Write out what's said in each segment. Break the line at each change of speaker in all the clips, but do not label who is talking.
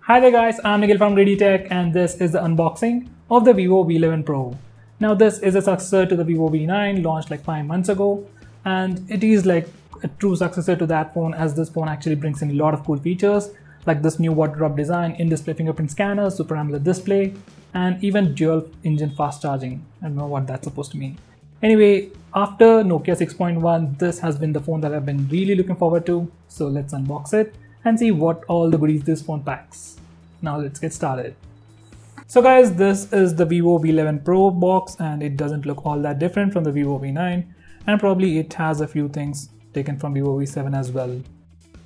Hi there guys, I'm Nikhil from GreedyTech and this is the unboxing of the Vivo V11 Pro. Now this is a successor to the Vivo V9 launched like 5 months ago, and it is like a true successor to that phone as this phone actually brings in a lot of cool features like this new water drop design, in-display fingerprint scanner, Super AMOLED display, and even dual engine fast charging. I don't know what that's supposed to mean. Anyway, after Nokia 6.1, this has been the phone that I've been really looking forward to, so let's unbox it and see what all the goodies this phone packs. Now let's get started. So guys, this is the Vivo V11 Pro box and it doesn't look all that different from the Vivo V9, and probably it has a few things taken from Vivo V7 as well.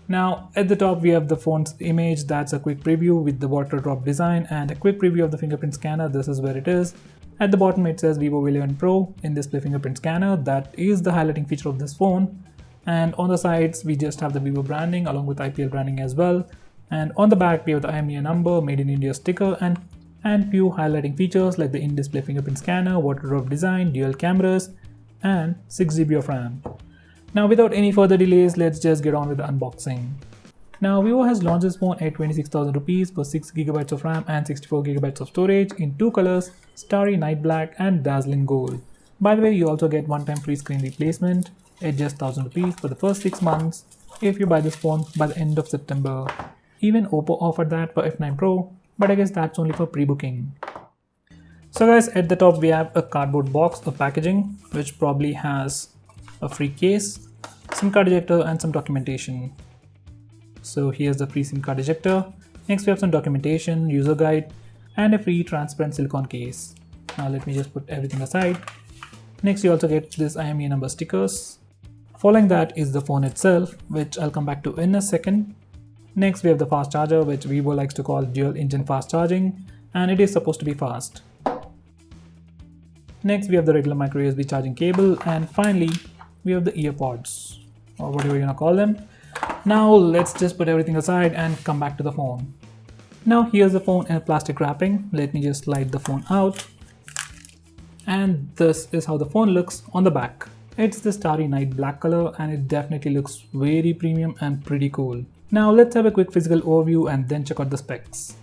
Now at the top we have the phone's image, that's a quick preview with the water drop design and a quick preview of the fingerprint scanner. This is where it is. At the bottom it says Vivo V11 Pro in-display fingerprint scanner. That is the highlighting feature of this phone. And on the sides we just have the Vivo branding along with IPL branding as well. And on the back we have the IMEI number, made in India sticker, and few highlighting features like the in-display fingerprint scanner, water drop design, dual cameras, and 6 GB of RAM. Now without any further delays, let's just get on with the unboxing. Now Vivo has launched this phone at 26,000 rupees for 6 GB of RAM and 64 GB of storage in two colors, Starry Night Black and Dazzling Gold. By the way, you also get one-time free screen replacement at just 1,000 rupees for the first 6 months if you buy this phone by the end of September. Even Oppo offered that for F9 Pro, but I guess that's only for pre-booking. So guys, at the top we have a cardboard box of packaging which probably has a free case, SIM card ejector and some documentation. So here's the free SIM card ejector. Next we have some documentation, user guide, and a free transparent silicone case. Now let me just put everything aside. Next you also get this IMEI number stickers. Following that is the phone itself, which I'll come back to in a second. Next we have the fast charger, which Vivo likes to call dual engine fast charging, and it is supposed to be fast. Next we have the regular micro USB charging cable, and finally we have the earpods, or whatever you wanna call them. Now let's just put everything aside and come back to the phone. Now here's the phone in a plastic wrapping. Let me just slide the phone out. And this is how the phone looks on the back. It's the Starry Night Black color and it definitely looks very premium and pretty cool. Now let's have a quick physical overview and then check out the specs.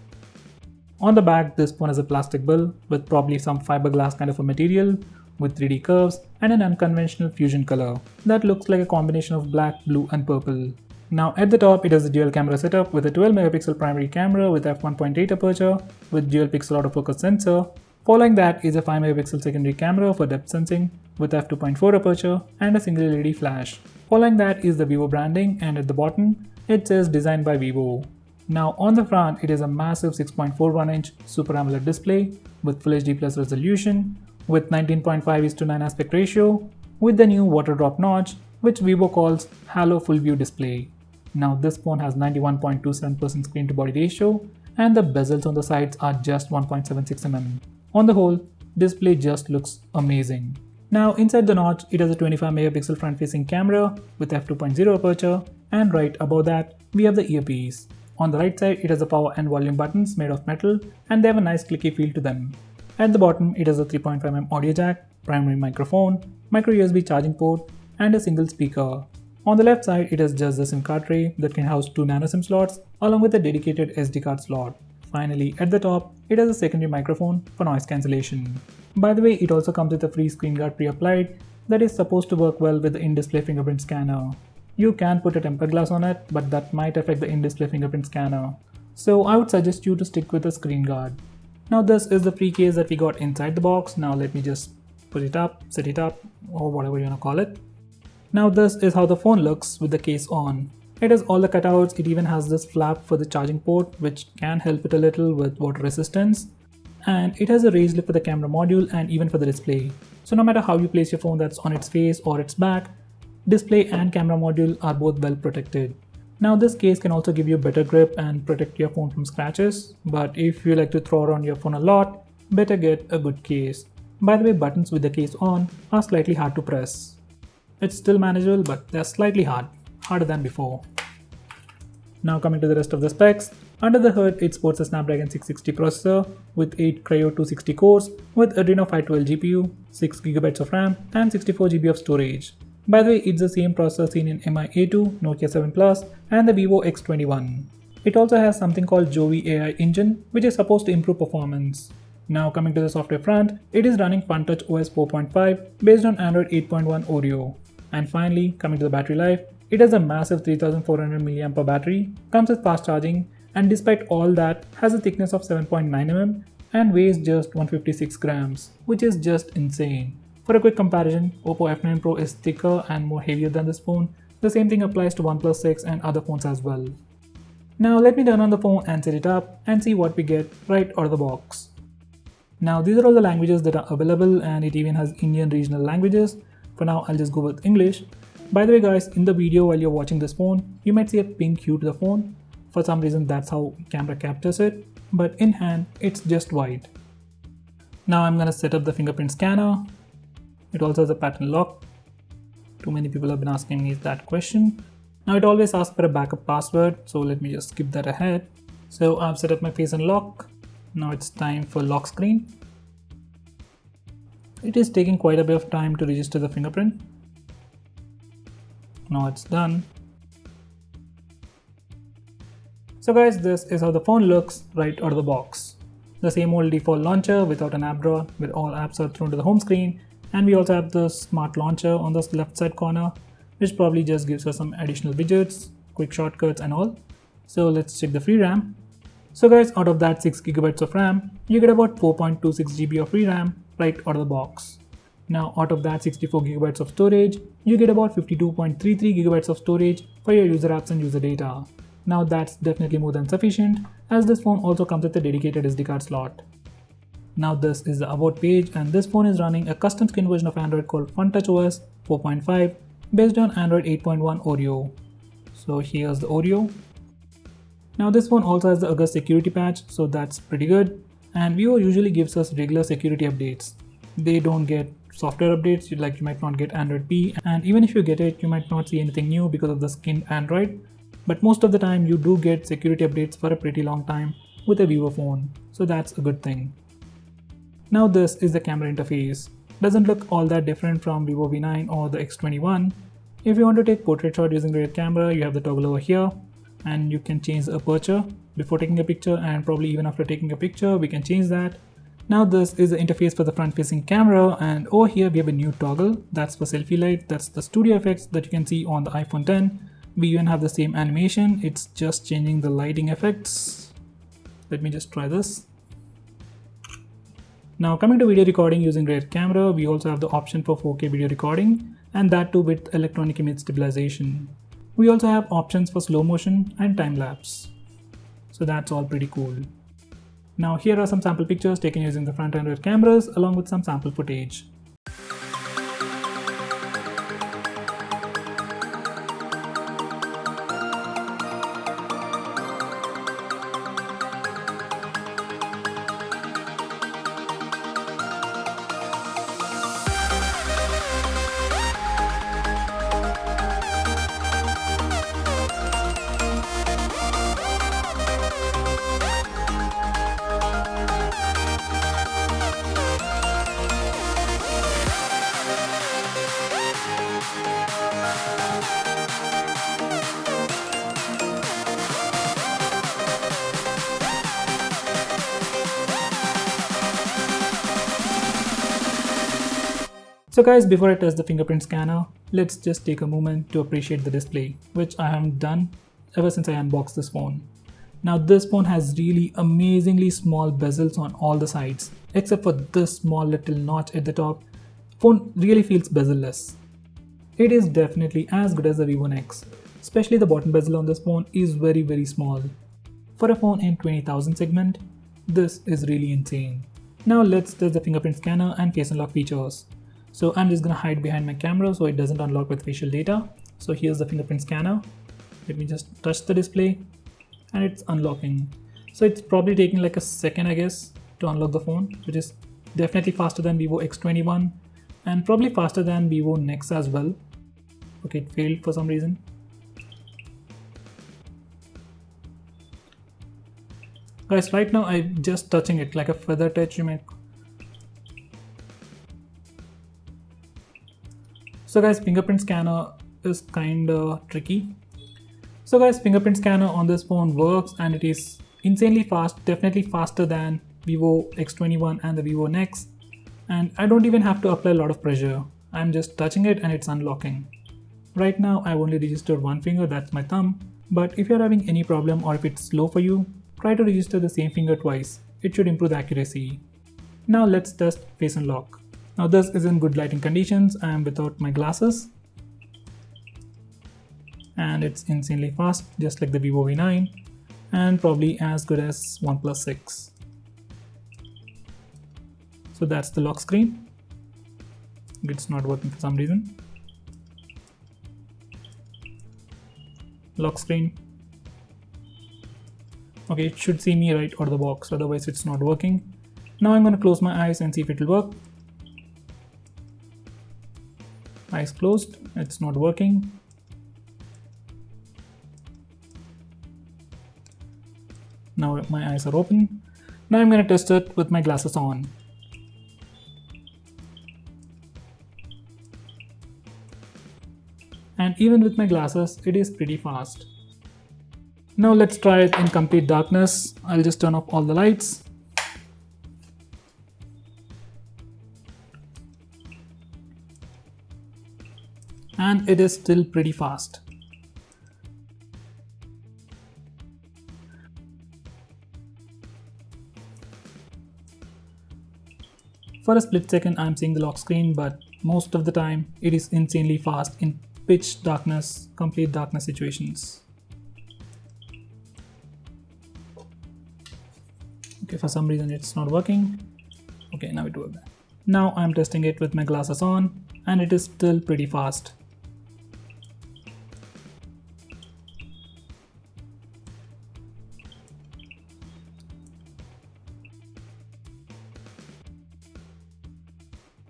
On the back, this phone has a plastic build with probably some fiberglass kind of a material with 3D curves and an unconventional fusion color that looks like a combination of black, blue and purple. Now at the top it has a dual camera setup with a 12 megapixel primary camera with f1.8 aperture with dual pixel autofocus sensor. Following that is a 5 megapixel secondary camera for depth sensing with f2.4 aperture and a single LED flash. Following that is the Vivo branding, and at the bottom it says designed by Vivo. Now on the front it is a massive 6.41 inch Super AMOLED display with Full HD Plus resolution with 19.5:9 aspect ratio with the new water drop notch which Vivo calls Halo Full View display. Now this phone has 91.27% screen to body ratio and the bezels on the sides are just 1.76 mm. On the whole, display just looks amazing. Now inside the notch it has a 25 megapixel front facing camera with f2.0 aperture, and right above that we have the earpiece. On the right side it has the power and volume buttons made of metal and they have a nice clicky feel to them. At the bottom it has a 3.5mm audio jack, primary microphone, micro USB charging port and a single speaker. On the left side it has just the SIM card tray that can house 2 nano SIM slots along with a dedicated SD card slot. Finally at the top it has a secondary microphone for noise cancellation. By the way, it also comes with a free screen guard pre-applied that is supposed to work well with the in-display fingerprint scanner. You can put a tempered glass on it, but that might affect the in-display fingerprint scanner. So I would suggest you to stick with a screen guard. Now this is the free case that we got inside the box. Now let me just put it up, set it up, or whatever you wanna call it. Now this is how the phone looks with the case on. It has all the cutouts. It even has this flap for the charging port which can help it a little with water resistance. And it has a raised lid for the camera module and even for the display. So no matter how you place your phone that's on its face or its back, display and camera module are both well protected. Now this case can also give you a better grip and protect your phone from scratches, but if you like to throw around your phone a lot, better get a good case. By the way, buttons with the case on are slightly hard to press. It's still manageable, but they're slightly harder than before. Now coming to the rest of the specs. Under the hood, it sports a Snapdragon 660 processor with 8 Cryo 260 cores with Adreno 512 GPU, 6 GB of RAM and 64 GB of storage. By the way, it's the same processor seen in Mi A2, Nokia 7 Plus and the Vivo X21. It also has something called Jovi AI engine, which is supposed to improve performance. Now coming to the software front, it is running FunTouch OS 4.5 based on Android 8.1 Oreo. And finally, coming to the battery life, it has a massive 3400 mAh battery, comes with fast charging, and despite all that, has a thickness of 7.9 mm and weighs just 156 grams, which is just insane. For a quick comparison, Oppo F9 Pro is thicker and more heavier than this phone. The same thing applies to OnePlus 6 and other phones as well. Now let me turn on the phone and set it up and see what we get right out of the box. Now these are all the languages that are available, and it even has Indian regional languages. For now I'll just go with English. By the way guys, in the video while you're watching this phone, you might see a pink hue to the phone. For some reason that's how camera captures it, but in hand it's just white. Now I'm gonna set up the fingerprint scanner. It also has a pattern lock. Too many people have been asking me that question. Now it always asks for a backup password, so let me just skip that ahead. So I've set up my face unlock. Now it's time for lock screen. It is taking quite a bit of time to register the fingerprint. Now it's done. So guys, this is how the phone looks right out of the box. The same old default launcher without an app drawer, where all apps are thrown to the home screen, and we also have the smart launcher on the left side corner, which probably just gives us some additional widgets, quick shortcuts and all. So let's check the free RAM. So guys, out of that 6GB of RAM, you get about 4.26GB of free RAM right out of the box. Now out of that 64GB of storage, you get about 52.33GB of storage for your user apps and user data. Now that's definitely more than sufficient, as this phone also comes with a dedicated SD card slot. Now this is the about page, and this phone is running a custom skin version of Android called FunTouch OS 4.5 based on Android 8.1 Oreo. So here's the Oreo. Now this phone also has the August security patch, so that's pretty good, and Vivo usually gives us regular security updates. They don't get software updates, you might not get Android P, and even if you get it, you might not see anything new because of the skinned Android, but most of the time you do get security updates for a pretty long time with a Vivo phone, so that's a good thing. Now this is the camera interface. Doesn't look all that different from Vivo V9 or the X21. If you want to take portrait shot using rear camera, you have the toggle over here, and you can change the aperture before taking a picture, and probably even after taking a picture we can change that. Now this is the interface for the front facing camera, and over here we have a new toggle that's for selfie light. That's the studio effects that you can see on the iPhone 10. We even have the same animation, it's just changing the lighting effects. Let me just try this. Now coming to video recording using rear camera, we also have the option for 4K video recording, and that too with electronic image stabilization. We also have options for slow motion and time lapse. So that's all pretty cool. Now here are some sample pictures taken using the front and rear cameras along with some sample footage. So guys, before I test the fingerprint scanner, let's just take a moment to appreciate the display, which I haven't done ever since I unboxed this phone. Now this phone has really amazingly small bezels on all the sides, except for this small little notch at the top. Phone really feels bezel-less. It is definitely as good as the Vivo X, especially the bottom bezel on this phone is very small. For a phone in 20,000 segment, this is really insane. Now let's test the fingerprint scanner and face unlock features. So I'm just gonna hide behind my camera so it doesn't unlock with facial data. So here's the fingerprint scanner. Let me just touch the display and it's unlocking. So it's probably taking like a second, I guess, to unlock the phone, which is definitely faster than Vivo X21 and probably faster than Vivo Nex as well. Okay, it failed for some reason. Guys, right now I'm just touching it like a feather touch, you might. So guys, fingerprint scanner is kinda tricky. So guys, fingerprint scanner on this phone works and it is insanely fast, definitely faster than Vivo X21 and the Vivo Nex. And I don't even have to apply a lot of pressure. I'm just touching it and it's unlocking. Right now I've only registered one finger, that's my thumb. But if you're having any problem or if it's slow for you, try to register the same finger twice. It should improve the accuracy. Now let's test face unlock. Now this is in good lighting conditions. I am without my glasses. And it's insanely fast, just like the Vivo V9 and probably as good as OnePlus 6. So that's the lock screen. It's not working for some reason. Lock screen. Okay, it should see me right out of the box, otherwise it's not working. Now I'm going to close my eyes and see if it will work. Eyes closed, it's not working. Now my eyes are open. Now I'm going to test it with my glasses on. And even with my glasses, it is pretty fast. Now let's try it in complete darkness. I'll just turn off all the lights. And it is still pretty fast. For a split second I'm seeing the lock screen, but most of the time it is insanely fast in pitch darkness, complete darkness situations. Okay, for some reason it's not working. Okay, now it worked. Now I'm testing it with my glasses on and it is still pretty fast.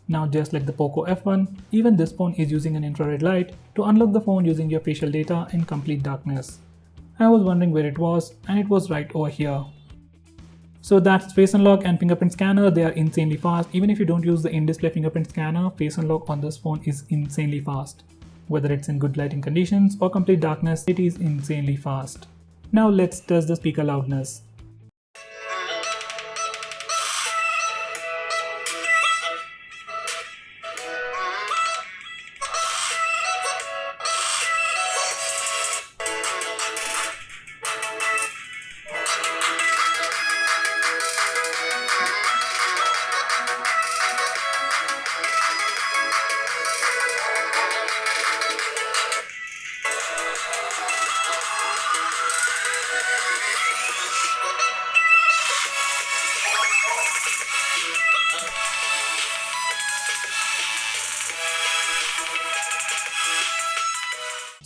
Now just like the Poco F1, even this phone is using an infrared light to unlock the phone using your facial data in complete darkness. I was wondering where it was and it was right over here. So that's face unlock and fingerprint scanner. They are insanely fast. Even if you don't use the in-display fingerprint scanner, face unlock on this phone is insanely fast. Whether it's in good lighting conditions or complete darkness, it is insanely fast. Now let's test the speaker loudness.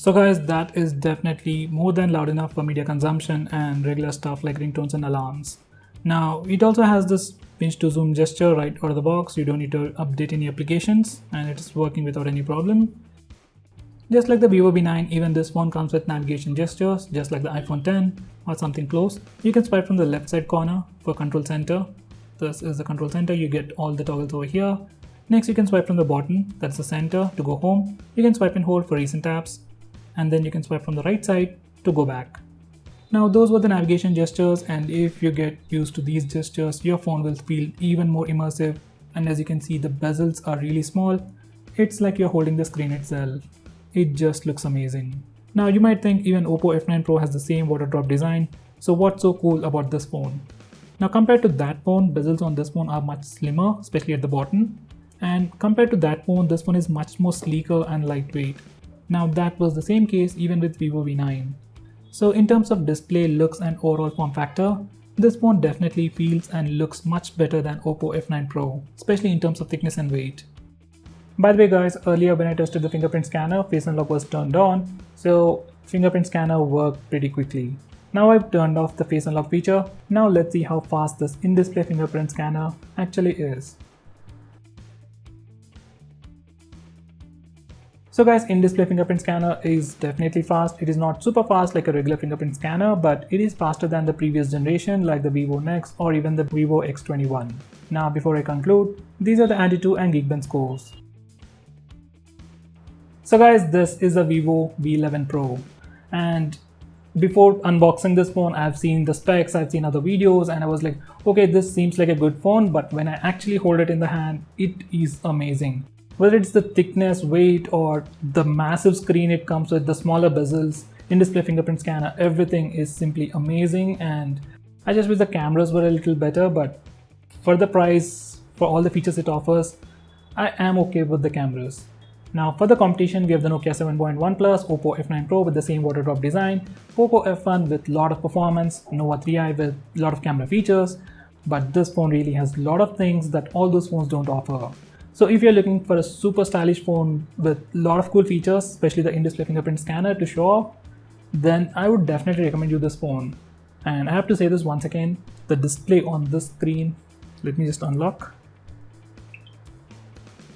So guys, that is definitely more than loud enough for media consumption and regular stuff like ringtones and alarms. Now, it also has this pinch to zoom gesture right out of the box. You don't need to update any applications and it is working without any problem. Just like the Vivo V9, even this phone comes with navigation gestures, just like the iPhone 10 or something close. You can swipe from the left side corner for control center. This is the control center, you get all the toggles over here. Next, you can swipe from the bottom, that's the center, to go home. You can swipe and hold for recent apps. And then you can swipe from the right side to go back. Now those were the navigation gestures, and if you get used to these gestures, your phone will feel even more immersive. And as you can see, the bezels are really small. It's like you're holding the screen itself. It just looks amazing. Now you might think even Oppo F9 Pro has the same water drop design. So what's so cool about this phone? Now compared to that phone, bezels on this phone are much slimmer, especially at the bottom. And compared to that phone, this one is much more sleeker and lightweight. Now that was the same case even with Vivo V9. So in terms of display, looks and overall form factor, this phone definitely feels and looks much better than Oppo F9 Pro, especially in terms of thickness and weight. By the way guys, earlier when I tested the fingerprint scanner, face unlock was turned on, so fingerprint scanner worked pretty quickly. Now I've turned off the face unlock feature. Now let's see how fast this in-display fingerprint scanner actually is. So guys, in-display fingerprint scanner is definitely fast. It is not super fast like a regular fingerprint scanner, but it is faster than the previous generation like the Vivo Nex or even the Vivo X21. Now before I conclude, these are the Antutu and Geekbench scores. So guys, this is the Vivo V11 Pro, and before unboxing this phone, I've seen the specs, I've seen other videos, and I was like, okay, this seems like a good phone, but when I actually hold it in the hand, it is amazing. Whether it's the thickness, weight, or the massive screen it comes with, the smaller bezels, in-display fingerprint scanner, everything is simply amazing. And I just wish the cameras were a little better, but for the price, for all the features it offers, I am okay with the cameras. Now for the competition, we have the Nokia 7.1 Plus, Oppo F9 Pro with the same water drop design, Poco F1 with a lot of performance, Nova 3i with a lot of camera features, but this phone really has a lot of things that all those phones don't offer. So if you're looking for a super stylish phone with a lot of cool features, especially the in-display fingerprint scanner to show off, then I would definitely recommend you this phone. And I have to say this once again, the display on this screen, let me just unlock.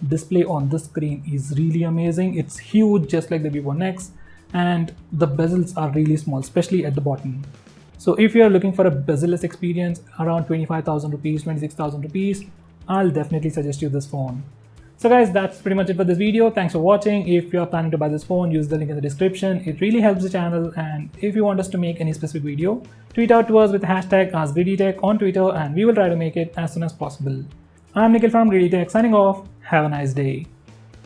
Display on this screen is really amazing. It's huge, just like the Vivo Nex, and the bezels are really small, especially at the bottom. So if you're looking for a bezel-less experience around 25,000 rupees, 26,000 rupees, I'll definitely suggest you this phone. So guys, that's pretty much it for this video. Thanks for watching. If you're planning to buy this phone, use the link in the description. It really helps the channel. And if you want us to make any specific video, tweet out to us with the hashtag AskGreedyTech on Twitter, and we will try to make it as soon as possible. I'm Nikhil from GreedyTech signing off. Have a nice day.